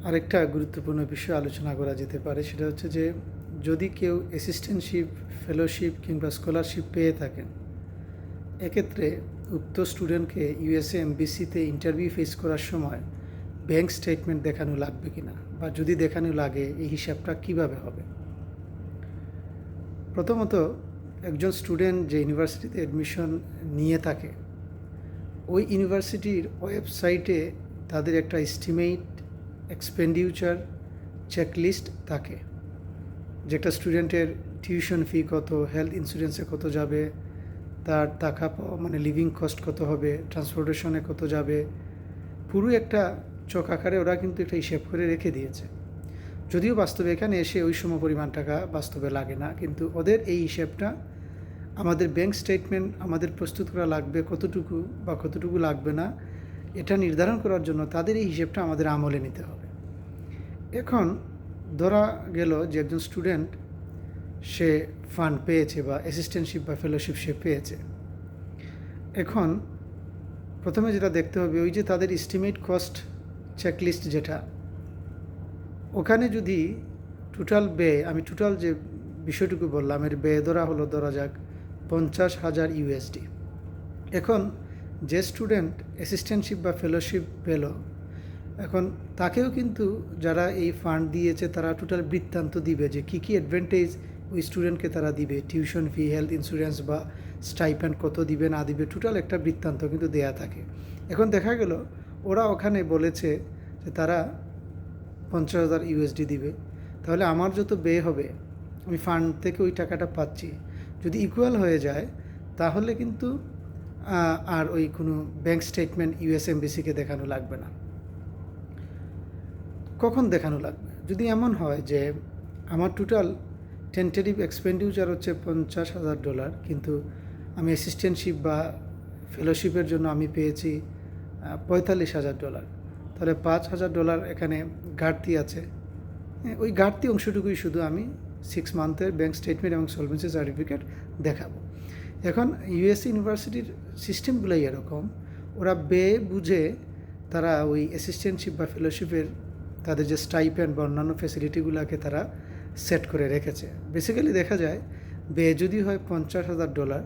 আরেকটা গুরুত্বপূর্ণ বিষয় আলোচনা করা যেতে পারে, সেটা হচ্ছে যে যদি কেউ অ্যাসিস্ট্যান্টশিপ, ফেলোশিপ কিংবা স্কলারশিপ পেয়ে থাকেন, এক্ষেত্রে উক্ত স্টুডেন্টকে ইউএসএ এমবিসিতে ইন্টারভিউ ফেস করার সময় ব্যাংক স্টেটমেন্ট দেখানো লাগবে কিনা, বা যদি দেখানো লাগে এই হিসাবটা কিভাবে হবে। প্রথমত, একজন স্টুডেন্ট যে ইউনিভার্সিটিতে অ্যাডমিশন নিয়ে থাকে, ওই ইউনিভার্সিটির ওয়েবসাইটে তাদের একটা এস্টিমেট এক্সপেন্ডিচার চেকলিস্ট থাকে, যেটা স্টুডেন্টের টিউশন ফি কত, হেলথ ইন্স্যুরেন্সে কত যাবে, তার টাকা মানে লিভিং কস্ট কত হবে, ট্রান্সপোর্টেশনে কত যাবে, পুরো একটা চক আকারে ওরা কিন্তু একটা হিসেব করে রেখে দিয়েছে। যদিও বাস্তবে এখানে এসে ওই সম পরিমাণ টাকা বাস্তবে লাগে না, কিন্তু ওদের এই হিসেবটা আমাদের ব্যাংক স্টেটমেন্ট আমাদের প্রস্তুত করা লাগবে কতটুকু বা কতটুকু লাগবে না, এটা নির্ধারণ করার জন্য তাদের এই হিসেবটা আমাদের আমলে নিতে হবে। এখন ধরা গেল যে একজন স্টুডেন্ট সে ফান্ড পেয়েছে বা অ্যাসিস্ট্যান্টশিপ বা ফেলোশিপ সে পেয়েছে। এখন প্রথমে যেটা দেখতে হবে, ওই যে তাদের এস্টিমেট কস্ট চেকলিস্ট যেটা, ওখানে যদি টোটাল ব্যয়, আমি টোটাল যে বিষয়টুকু বললাম এর ব্যয় ধরা যাক 50,000 ইউএসডি। এখন যে স্টুডেন্ট অ্যাসিস্ট্যান্টশিপ বা ফেলোশিপ পেল, এখন তাকেও কিন্তু যারা এই ফান্ড দিয়েছে তারা টোটাল বৃত্তান্ত দিবে যে কী কী অ্যাডভান্টেজ ওই স্টুডেন্টকে তারা দিবে, টিউশন ফি, হেলথ ইন্স্যুরেন্স বা স্টাইপেন্ড কত দিবে না দিবে, টোটাল একটা বৃত্তান্ত কিন্তু দেয়া থাকে। এখন দেখা গেল ওরা ওখানে বলেছে যে তারা 50,000 ইউএসডি দিবে, তাহলে আমার যত ব্যয় হবে আমি ফান্ড থেকে ওই টাকাটা পাচ্ছি, যদি ইকুয়াল হয়ে যায় তাহলে কিন্তু আর ওই কোনো ব্যাংক স্টেটমেন্ট ইউএস এমবিসিকে দেখানো লাগবে না। কখন দেখানো লাগবে? যদি এমন হয় যে আমার টোটাল টেন্টেটিভ এক্সপেন্ডিচার হচ্ছে $50,000, কিন্তু আমি অ্যাসিস্ট্যান্টশিপ বা ফেলোশিপের জন্য আমি পেয়েছি $45,000, তাহলে $5,000 এখানে ঘাটতি আছে। ওই ঘাটতি অংশটুকুই শুধু আমি 6 মান্থের ব্যাংক স্টেটমেন্ট এবং সলভেন্সি সার্টিফিকেট দেখাবো। এখন ইউএস ইউনিভার্সিটির সিস্টেমগুলোই এরকম, ওরা ব্যয় বুঝে তারা ওই অ্যাসিস্ট্যান্টশিপ বা ফেলোশিপের তাদের যে স্টাইপেন্ড বা অন্যান্য ফ্যাসিলিটিগুলোকে তারা সেট করে রেখেছে। বেসিক্যালি দেখা যায় ব্যয় যদি হয় $50,000,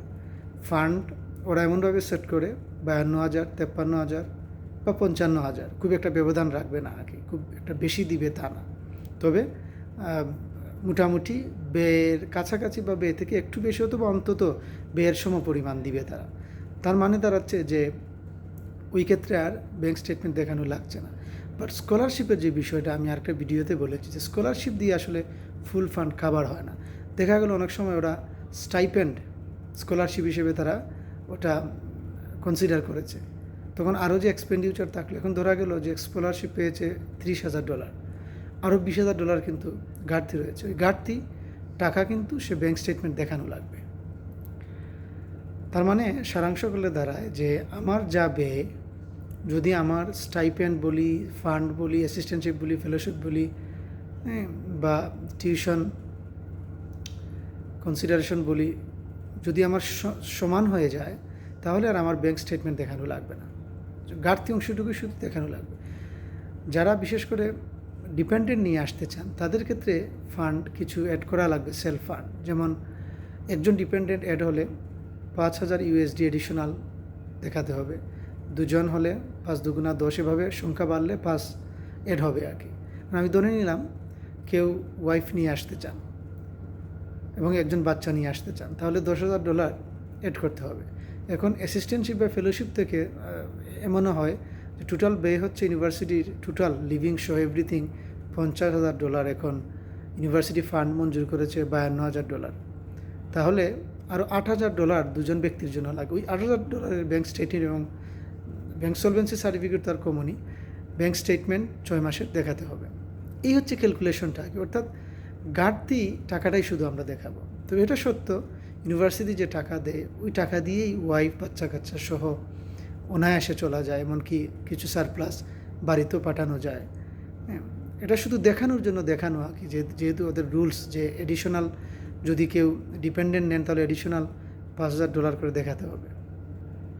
ফান্ড ওরা এমনভাবে সেট করে 52,000, 53,000 বা 55,000, খুব একটা ব্যবধান রাখবে না আর কি, খুব একটা বেশি দিবে তা না, তবে মোটামুটি ব্যয়ের কাছাকাছি বা ব্যয় থেকে একটু বেশি হতো বা অন্তত ব্যয়ের সম পরিমাণ দিবে তারা। তার মানে দাঁড়াচ্ছে যে ওই ক্ষেত্রে আর ব্যাংক স্টেটমেন্ট দেখানো লাগছে না। বাট স্কলারশিপের যে বিষয়টা আমি আরেকটা ভিডিওতে বলেছি যে স্কলারশিপ দিয়ে আসলে ফুল ফান্ড কাভার হয় না। দেখা গেল অনেক সময় ওরা স্টাইপেন্ড স্কলারশিপ হিসেবে তারা ওটা কনসিডার করেছে, তখন আরও যে এক্সপেন্ডিচার থাকলো, এখন ধরা গেল যে স্কলারশিপ পেয়েছে $30,000, আরও $20,000 কিন্তু ঘাটতি রয়েছে। ওই ঘাটতি টাকা কিন্তু সে ব্যাংক স্টেটমেন্ট দেখানো লাগবে। তার মানে সারাংশ করলে দাঁড়ায় যে আমার যা ব্যয়, যদি আমার স্টাইপেন্ড বলি, ফান্ড বলি, অ্যাসিস্ট্যান্টশিপ বলি, ফেলোশিপ বলি, বা টিউশন কনসিডারেশন বলি, যদি আমার সমান হয়ে যায় তাহলে আর আমার ব্যাংক স্টেটমেন্ট দেখানো লাগবে না, ঘাটতি অংশটুকু শুধু দেখানো লাগবে। যারা বিশেষ করে ডিপেন্ডেন্ট নিয়ে আসতে চান তাদের ক্ষেত্রে ফান্ড কিছু অ্যাড করা লাগবে, সেলফ ফান্ড। যেমন একজন ডিপেন্ডেন্ট অ্যাড হলে 5,000 ইউএসডি এডিশনাল দেখাতে হবে, দুজন হলে 5 দুগুণা 10, এভাবে সংখ্যা বাড়লে 5 অ্যাড হবে আর কি। আমি ধরে নিলাম কেউ ওয়াইফ নিয়ে আসতে চান এবং একজন বাচ্চা নিয়ে আসতে চান, তাহলে $10,000 অ্যাড করতে হবে। এখন অ্যাসিস্ট্যান্টশিপ বা ফেলোশিপ থেকে এমনও হয় যে টোটাল ব্যয় হচ্ছে ইউনিভার্সিটির টোটাল লিভিং শো এভরিথিং $50,000, এখন ইউনিভার্সিটি ফান্ড মঞ্জুর করেছে $52,000, তাহলে আরও $8,000 দুজন ব্যক্তির জন্য লাগে। ওই $8,000 ব্যাংক স্টেটমেন্ট এবং ব্যাংক সলভেন্সি সার্টিফিকেট তার কমনই, ব্যাংক স্টেটমেন্ট 6 মাসের দেখাতে হবে। এই হচ্ছে ক্যালকুলেশনটা, অর্থাৎ ঘাটতি টাকাটাই শুধু আমরা দেখাবো। তো এটা সত্য, ইউনিভার্সিটি যে টাকা দেয় ওই টাকা দিয়েই ওয়াইফ বাচ্চা কাচ্চা সহ অনায়াসে চলা যায়, এমনকি কিছু সারপ্লাস বাড়িতেও পাঠানো যায়। এটা শুধু দেখানোর জন্য দেখানো আর কি, যেহেতু ওদের রুলস যে এডিশনাল যদি কেউ ডিপেন্ডেন্ট নেন তাহলে এডিশনাল $5,000 করে দেখাতে হবে।